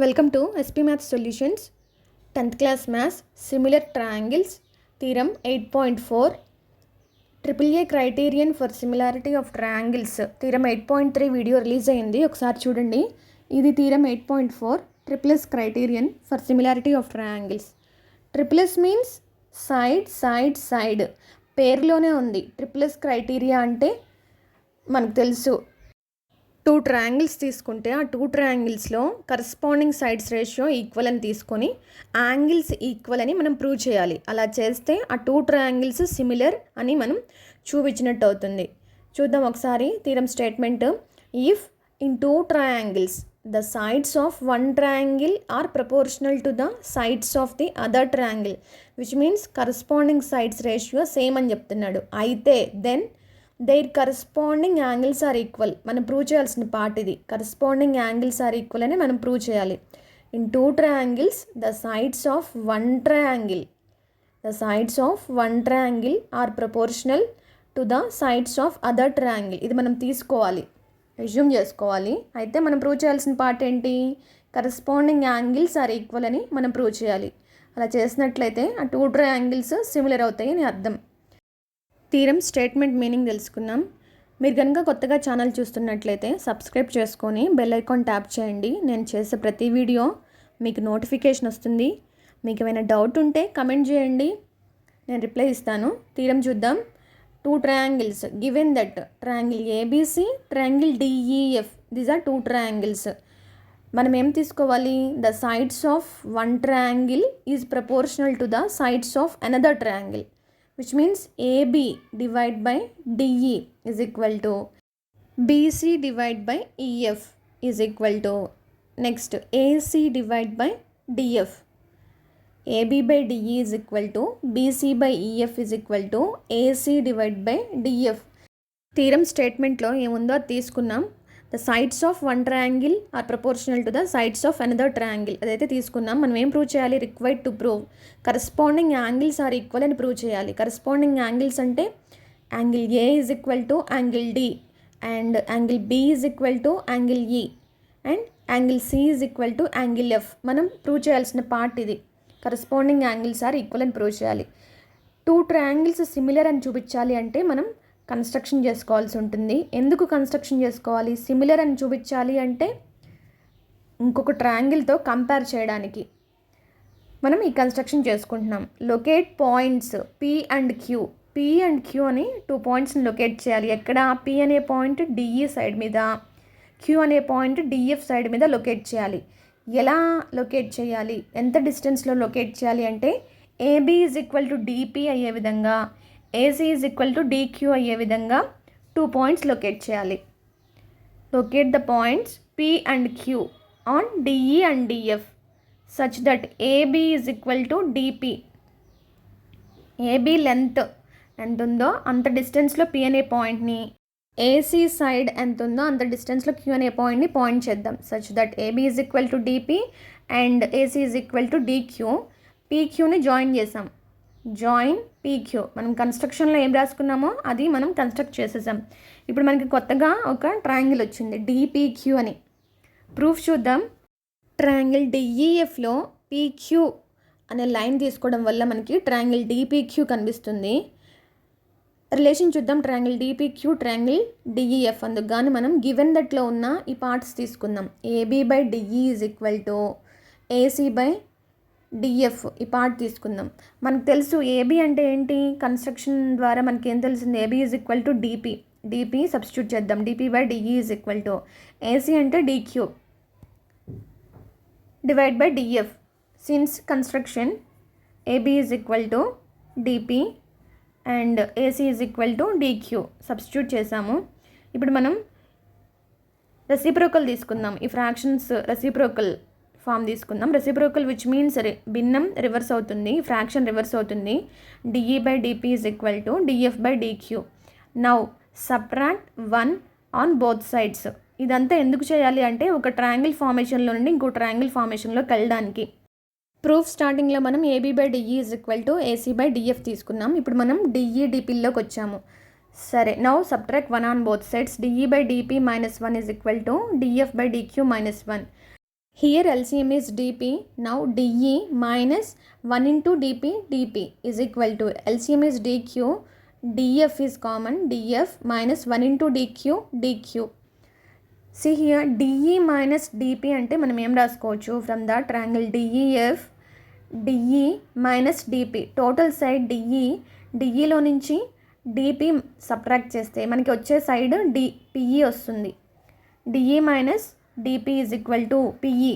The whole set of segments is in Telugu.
Welcome to SP Maths Solutions, 10th class Maths, Similar Triangles, Theorem 8.4, AAA Criterion for Similarity of Triangles, Theorem 8.3 video release అయింది. ఒకసారి చూడండి. ఇది Theorem 8.4, AAA Criterion for Similarity of Triangles. AAA means side, side, side. పేరులోనే ఉంది. AAA క్రైటీరియా అంటే మనకు తెలుసు. 2 ట్రయాంగిల్స్ తీసుకుంటే ఆ 2 ట్రయాంగిల్స్లో కరస్పాండింగ్ సైడ్స్ రేషియో ఈక్వల్ అని తీసుకొని యాంగిల్స్ ఈక్వల్ అని మనం ప్రూవ్ చేయాలి. అలా చేస్తే ఆ 2 ట్రయాంగిల్స్ సిమిలర్ అని మనం చూపించినట్టు అవుతుంది. చూద్దాం ఒకసారి theorem statement. If in 2 triangles the sides of one triangle are proportional to the sides of the other triangle which means corresponding sides ratio same అని చెప్తున్నాడు. అయితే then their corresponding angles are equal. మనం ప్రూవ్ చేయాల్సిన పార్ట్ ఇది. కరస్పాండింగ్ యాంగిల్స్ ఆర్ ఈక్వల్ అని మనం ప్రూవ్ చేయాలి. In 2 triangles the sides of one triangle are proportional to the sides of other triangle. ఇది మనం తీసుకోవాలి, అజ్యూమ్ చేసుకోవాలి. అయితే మనం ప్రూవ్ చేయాల్సిన పార్ట్ ఏంటి? కరస్పాండింగ్ యాంగిల్స్ ఆర్ ఈక్వల్ అని మనం ప్రూవ్ చేయాలి. అలా చేసినట్లయితే ఆ 2 ట్రయాంగిల్స్ సిమిలర్ అవుతాయి అని అర్థం. థీరం స్టేట్మెంట్ మీనింగ్ తెలుసుకున్నాం. మీరు కనుక కొత్తగా ఛానల్ చూస్తున్నట్లయితే సబ్స్క్రైబ్ చేసుకొని బెల్ ఐకాన్ ట్యాప్ చేయండి. నేను చేసే ప్రతి వీడియో మీకు నోటిఫికేషన్ వస్తుంది. మీకు ఏమైనా డౌట్ ఉంటే కమెంట్ చేయండి, నేను రిప్లై ఇస్తాను. థీరం చూద్దాం. 2 triangles given that triangle ABC, triangle D E F, these are 2 triangles. మనం ఏం తీసుకోవాలి? The sides of one triangle is proportional to the sides of another triangle. Which means AB divided by DE is equal to BC divided by EF is equal to next AC divided by DF. AB by DE is equal to BC by EF is equal to AC divided by DF. Theorem స్టేట్మెంట్లో ఏముందో అది తీసుకున్నాం. The sides of one triangle are proportional to the sides of another triangle అదైతే తీసుకున్నాం. మనం ఏం ప్రూవ్ చేయాలి? Required to prove corresponding angles are equal అని ప్రూవ్ చేయాలి. కరస్పాండింగ్ యాంగిల్స్ అంటే angle A is equal to angle D and angle B is equal to angle E and angle C is equal to angle F. మనం ప్రూవ్ చేయాల్సిన పార్ట్ ఇది. కరస్పాండింగ్ యాంగిల్స్ ఆర్ ఈక్వల్ అని ప్రూవ్ చేయాలి. 2 ట్రయాంగిల్స్ సిమిలర్ అని చూపించాలి అంటే మనం కన్స్ట్రక్షన్ చేసుకోవాల్సి ఉంటుంది. ఎందుకు కన్స్ట్రక్షన్ చేసుకోవాలి? సిమిలర్ అని చూపించాలి అంటే ఇంకొక ట్రయాంగిల్తో కంపేర్ చేయడానికి మనం ఈ కన్స్ట్రక్షన్ చేసుకుంటున్నాం. Locate points P and Q అని 2 పాయింట్స్ని లొకేట్ చేయాలి. ఎక్కడ? పి అనే పాయింట్ డిఈ సైడ్ మీద, క్యూ అనే పాయింట్ డిఎఫ్ సైడ్ మీద లొకేట్ చేయాలి. ఎలా లొకేట్ చేయాలి? ఎంత డిస్టెన్స్లో లొకేట్ చేయాలి అంటే AB is equal to DP అయ్యే విధంగా, AC is equal to DQ అయ్యే విధంగా 2 పాయింట్స్ లొకేట్ చేయాలి. Locate the points P and Q on DE and DF such that AB is equal to DP. AB length ఎంత ఉందో అంత డిస్టెన్స్లో పి అనే పాయింట్ని, ఏసీ సైడ్ ఎంత ఉందో అంత డిస్టెన్స్లో క్యూ అనే పాయింట్ని పాయింట్ చేద్దాం. Such that AB is equal to DP and AC is equal to DQ. పీక్యూని జాయిన్ చేసాం. Join PQ. మనం కన్స్ట్రక్షన్లో ఏం రాసుకున్నామో అది మనం కన్స్ట్రక్ట్ చేసేసాం. ఇప్పుడు మనకి కొత్తగా ఒక ట్రయాంగిల్ వచ్చింది డిపీక్యూ అని. ప్రూఫ్ చూద్దాం. ట్రయాంగిల్ డిఈఎఫ్లో పీక్యూ అనే లైన్ తీసుకోవడం వల్ల మనకి ట్రయాంగిల్ డిపీక్యూ కనిపిస్తుంది. రిలేషన్ చూద్దాం. Triangle DPQ, triangle DEF. అందుకు కానీ మనం గివెన్ దట్లో ఉన్న ఈ పార్ట్స్ తీసుకుందాం. AB by DE is equal to AC by DF. ఈ పార్ట్ తీసుకుందాం. మనకు తెలుసు ఏబీ అంటే ఏంటి? కన్స్ట్రక్షన్ ద్వారా మనకి ఏం తెలిసింది? AB is equal to DP substitute చేద్దాం. DP by DE is equal to AC అంటే DQ divide by DF. Since construction AB is equal to DP and AC is equal to DQ substitute చేసాము. ఇప్పుడు మనం రెసిప్రోకల్ తీసుకుందాం. ఈ ఫ్రాక్షన్స్ రెసిప్రోకల్ ఫామ్ తీసుకుందాం. రెసిప్రోకల్ విచ్ మీన్స్ భిన్నం రివర్స్ అవుతుంది, ఫ్రాక్షన్ రివర్స్ అవుతుంది. DE by DP is equal to DF by DQ. Now subtract 1 on both sides. ఇదంతా ఎందుకు చేయాలి అంటే ఒక ట్రయాంగిల్ ఫార్మేషన్లో నుండి ఇంకో ట్రయాంగిల్ ఫార్మేషన్లోకి వెళ్ళడానికి. ప్రూఫ్ స్టార్టింగ్లో మనం AB by DE is equal to AC by DF తీసుకున్నాం. ఇప్పుడు మనం డిఈ డిపిలోకి వచ్చాము. సరే, now subtract 1 on both sides. DE by DP -1 is equal to DF by DQ -1. Here LCM is dp. Now dE minus 1 into dp is equal to LCM is dq. df is common. df minus 1 into dq. See here dE minus dp అంటే మనం ఏం రాసుకోవచ్చు, from the triangle DEF dE minus dp, total side డిఈలో నుంచి dp సబ్ట్రాక్ట్ చేస్తే మనకి వచ్చే సైడ్ PE వస్తుంది. dE minus dp is equal to PE.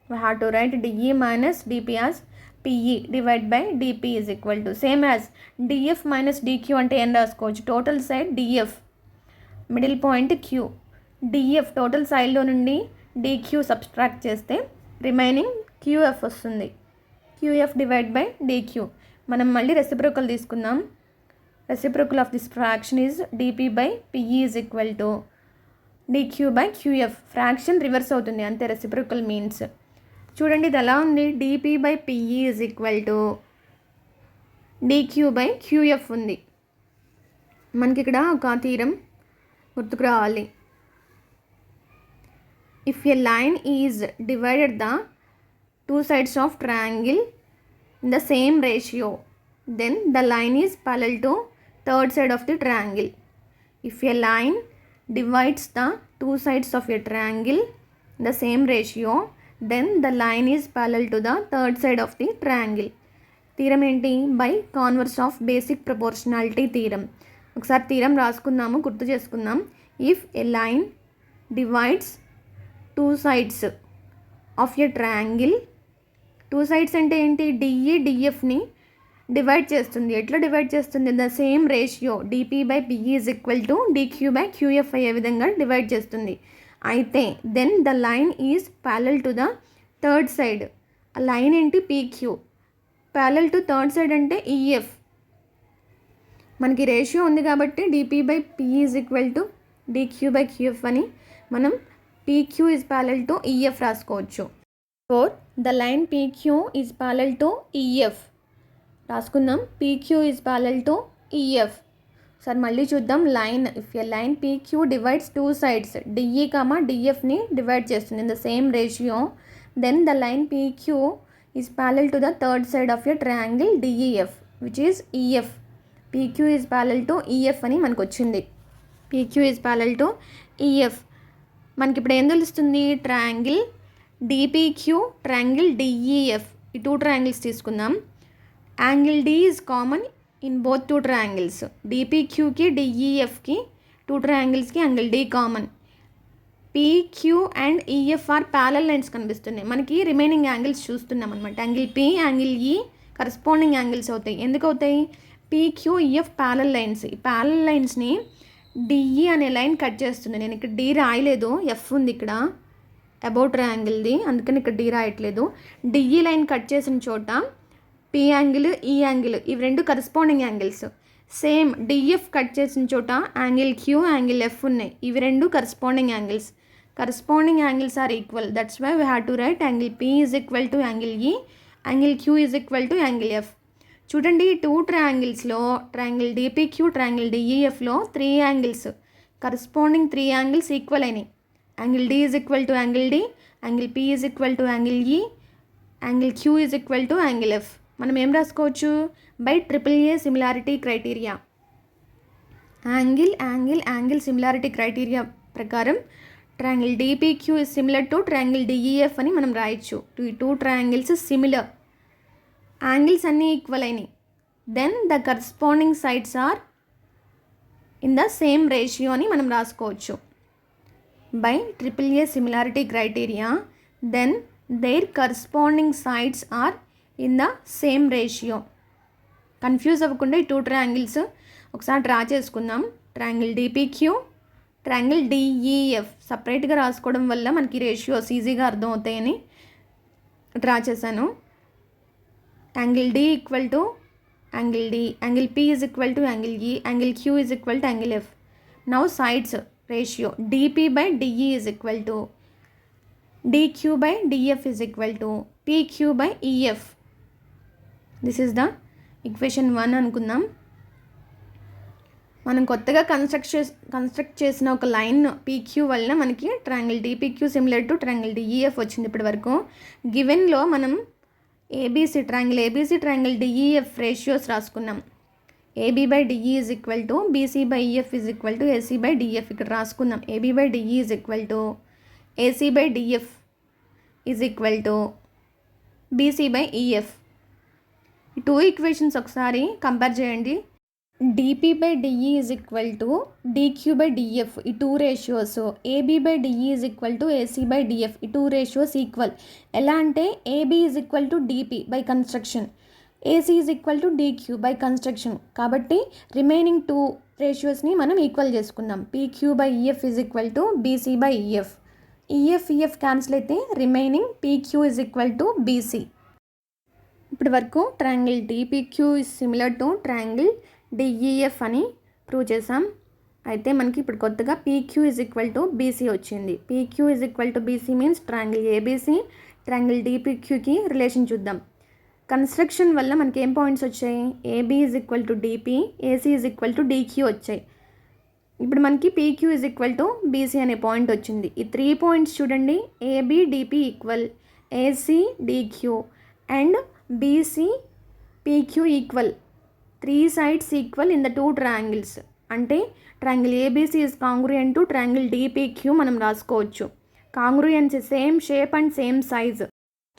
We have to write dE minus dp as PE divided by dp is equal to same as df minus dq అంటే ఏం రాసుకోవచ్చు, total side df, middle point q, df total సైడ్లో నుండి dq సబ్ట్రాక్ట్ చేస్తే రిమైనింగ్ qf వస్తుంది. qf divide by dq. మనం మళ్ళీ రెసిప్రోకల్ తీసుకుందాం. Reciprocal of this fraction is dp by PE is equal to dq by qf. Fraction reverse అవుతుంది అంతే, రెసిప్రోకల్ మీన్స్. చూడండి ఇది ఎలా ఉంది, dp by PE is equal to dq by qf ఉంది. మనకి ఇక్కడ ఒక థీరం గుర్తుకు రావాలి. If a line is divided the two sides of triangle in the same ratio, then the line is parallel to third side of the triangle. If a line divides the two sides of a triangle in the same ratio, then the line is parallel to the third side of the triangle. Theorem ఏంటి, by converse of basic proportionality theorem. ఒకసారి థీరం రాసుకుందాము, గుర్తు చేసుకుందాం. If a line divides two sides of a triangle, two sides అంటే ఏంటి, డిఈ డిఎఫ్ని డివైడ్ చేస్తుంది. ఎట్లా డివైడ్ చేస్తుంది, the same ratio dp by PE is equal to dq by qf అయ్యే విధంగా డివైడ్ చేస్తుంది. అయితే then the line is parallel to the third side. ఆ లైన్ ఏంటి, PQ. Parallel to third side అంటే EF. మనకి రేషియో ఉంది కాబట్టి dp by PE is equal to dq by qf అని మనం PQ is parallel to EF రాసుకోవచ్చు. For the line PQ is parallel to EF రాసుకుందాం. PQ is parallel to EF. Sir మళ్ళీ చూద్దాం. Line, if a line PQ divides two sides DE comma DFని డివైడ్ చేస్తుంది in the same ratio, then the line PQ is parallel to the third side of a triangle DEF which is EF. PQ is parallel to EF అని మనకు వచ్చింది. PQ is parallel to EF. మనకి ఇప్పుడు ఏం తెలుస్తుంది, ట్రయాంగిల్ DPQ, ట్రయాంగిల్ DEF, ఈ టూ ట్రయాంగిల్స్ తీసుకుందాం. Angle D is common in both two triangles. DPQకి DEFకి టూ ట్రయాంగిల్స్కి angle D common. PQ and EF are parallel lines కనిపిస్తున్నాయి. మనకి రిమైనింగ్ యాంగిల్స్ చూస్తున్నాం అనమాట. Angle P, angle E corresponding angles అవుతాయి. ఎందుకు అవుతాయి, PQ EF ప్యారలల్ లైన్స్. ఈ ప్యారలల్ లైన్స్ని DE అనే లైన్ కట్ చేస్తుంది. నేను ఇక్కడ D రాయలేదు, F ఉంది ఇక్కడ అబౌట్ ట్రయాంగిల్ది, అందుకని ఇక్కడ D రాయట్లేదు. DE లైన్ కట్ చేసిన చోట P యాంగిల్, ఈ యాంగిల్, ఇవి రెండు corresponding angles. Same DF cut చేసిన చోట యాంగిల్ Q, యాంగిల్ F ఉన్నాయి, ఇవి రెండు corresponding angles. Corresponding angles are equal, that's why we have to write angle P is equal to angle E, angle Q is equal to angle F. చూడండి టూ ట్రయాంగిల్స్లో, ట్రయాంగిల్ DPQ, ట్రయాంగిల్ DEFలో three angles, corresponding three angles equal అయినాయి. Angle D is equal to angle D, angle P is equal to angle E, angle Q is equal to angle F. మనం ఏం రాసుకోవచ్చు, by AAA similarity criteria, angle similarity criteria ప్రకారం triangle DPQ is similar to triangle DEF అని మనం రాయొచ్చు. ఈ టూ ట్రయాంగిల్స్ సిమిలర్, యాంగిల్స్ అన్నీ ఈక్వల్ అయినాయి. Then the corresponding sides are in the same ratio అని మనం రాసుకోవచ్చు. By AAA similarity criteria, then their corresponding sides are in the same ratio. Confuse అవ్వకుండా ఈ టూ ట్రయాంగిల్స్ ఒకసారి డ్రా చేసుకుందాం. ట్రయాంగిల్ DPQ, ట్రయాంగిల్ DEF సపరేట్గా రాసుకోవడం వల్ల మనకి రేషియోస్ ఈజీగా అర్థం అవుతాయని డ్రా చేశాను. Angle D equal to angle D, angle P is equal to angle E, angle Q is equal to angle F. Now sides ratio DP by DE is equal to DQ by DF is equal to PQ by EF. This is the equation 1 అనుకుందాం. మనం కొత్తగా కన్స్ట్రక్ట్ చేసిన ఒక లైన్ పీక్యూ వలన మనకి triangle DPQ similar to triangle DEF వచ్చింది ఇప్పటి వరకు. గివెన్లో మనం ఏబీసీ ట్రయాంగిల్ డిఈఎఫ్ రేషియోస్ రాసుకున్నాం. AB by DE is equal to BC by EF is equal to AC by DF ఇక్కడ రాసుకుందాం. AB by DE is equal to AC by DF is equal to BC by EF. ఈ టూ ఈక్వేషన్స్ ఒకసారి కంపేర్ చేయండి. DP by DE is equal to DQ by DF ఈ two ratios, AB by DE is equal to AC by DF ఈ టూ రేషియోస్ ఈక్వల్. ఎలా అంటే AB is equal to DP by construction, AC is equal to DQ by construction. కాబట్టి రిమైనింగ్ టూ రేషియోస్ని మనం ఈక్వల్ చేసుకుందాం. PQ by EF is equal to BC by EF. EF cancel అయితే remaining PQ is equal to BC. ఇప్పటి వరకు triangle DPQ is similar to triangle DEF అని ప్రూవ్ చేసాం. అయితే మనకి ఇప్పుడు కొత్తగా PQ is equal to BC వచ్చింది. PQ is equal to BC means triangle ABC triangle డిపిక్యూకి రిలేషన్ చూద్దాం. కన్స్ట్రక్షన్ వల్ల మనకి ఏం పాయింట్స్ వచ్చాయి? AB is equal to DP, AC is equal to DQ వచ్చాయి. ఇప్పుడు మనకి PQ is equal to BC అనే పాయింట్ వచ్చింది. ఈ 3 పాయింట్స్ చూడండి, AB DP equal, AC DQ and BC PQ equal. 3 sides equal in the 2 triangles. అంటే triangle ABC is congruent to triangle DPQ మనం రాసుకోవచ్చు. Congruency same shape and same size.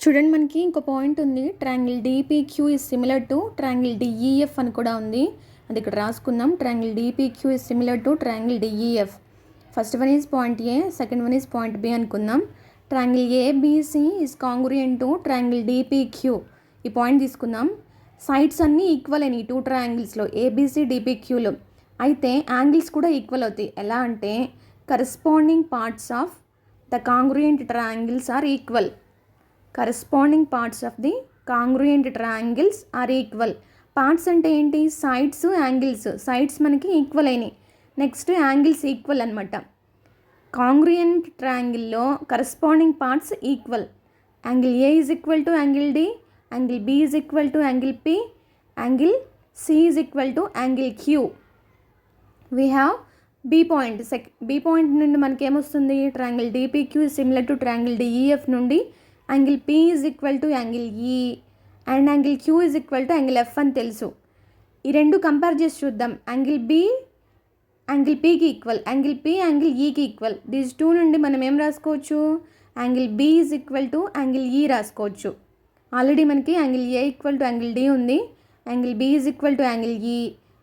చూడండి మనకి ఇంకో పాయింట్ ఉంది, triangle DPQ is similar to triangle DEF అని కూడా ఉంది. అది ఇక్కడ రాసుకుందాం. Triangle DPQ is similar to triangle DEF. First one is point A, second one is point B అనుకుందాం. Triangle ABC is congruent to triangle DPQ. ఈ పాయింట్ తీసుకుందాం. సైడ్స్ అన్నీ ఈక్వల్ అయినాయి 2 triangles ఏబీసీ డిపిక్యూలో. అయితే యాంగిల్స్ కూడా ఈక్వల్ అవుతాయి. ఎలా అంటే corresponding parts of the congruent triangles are equal. Corresponding parts of the congruent triangles are equal. Parts అంటే ఏంటి? Sides, angles. సైడ్స్ మనకి ఈక్వల్ అయినాయి, నెక్స్ట్ యాంగిల్స్ ఈక్వల్ అనమాట. కాంగ్రూయెంట్ ట్రయాంగిల్లో corresponding parts equal. Angle A is equal to angle D, angle B is equal to angle P, angle C is equal to angle Q. We have B point. B point నుండి మనకి ఏమొస్తుంది? Triangle DPQ is similar to triangle DEF నుండి angle P is equal to angle E and angle Q is equal to angle F అని తెలుసు. ఈ రెండు కంపేర్ చేసి చూద్దాం. యాంగిల్ బి యాంగిల్ పికి ఈక్వల్, యాంగిల్ పి యాంగిల్ ఈకి ఈక్వల్. దీస్ 2 నుండి మనం ఏం రాసుకోవచ్చు? Angle B is equal to angle E రాసుకోవచ్చు. ఆల్రెడీ మనకి angle A equal to angle D ఉంది, angle B is equal to angle E.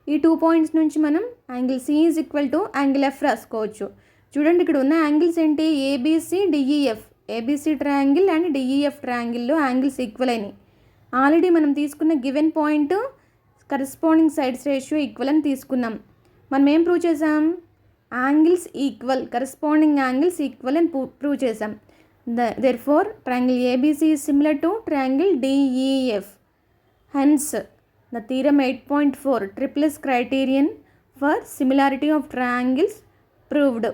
ఈ 2 points నుంచి మనం angle C is equal to angle F రాసుకోవచ్చు. చూడండి ఇక్కడ ఉన్న యాంగిల్స్ ఏంటి? ABC DEF. ABC triangle and DEF ట్రయాంగిల్లో యాంగిల్స్ ఈక్వల్ అయినాయి. ఆల్రెడీ మనం తీసుకున్న given point corresponding sides ratio equal అని తీసుకున్నాం. మనం ఏం ప్రూవ్ చేసాం? Angles equal, corresponding angles equal అని ప్రూవ్ చేసాం. Therefore, triangle ABC is similar to triangle DEF. Hence, the theorem 8.4 triplets criterion for similarity of triangles proved.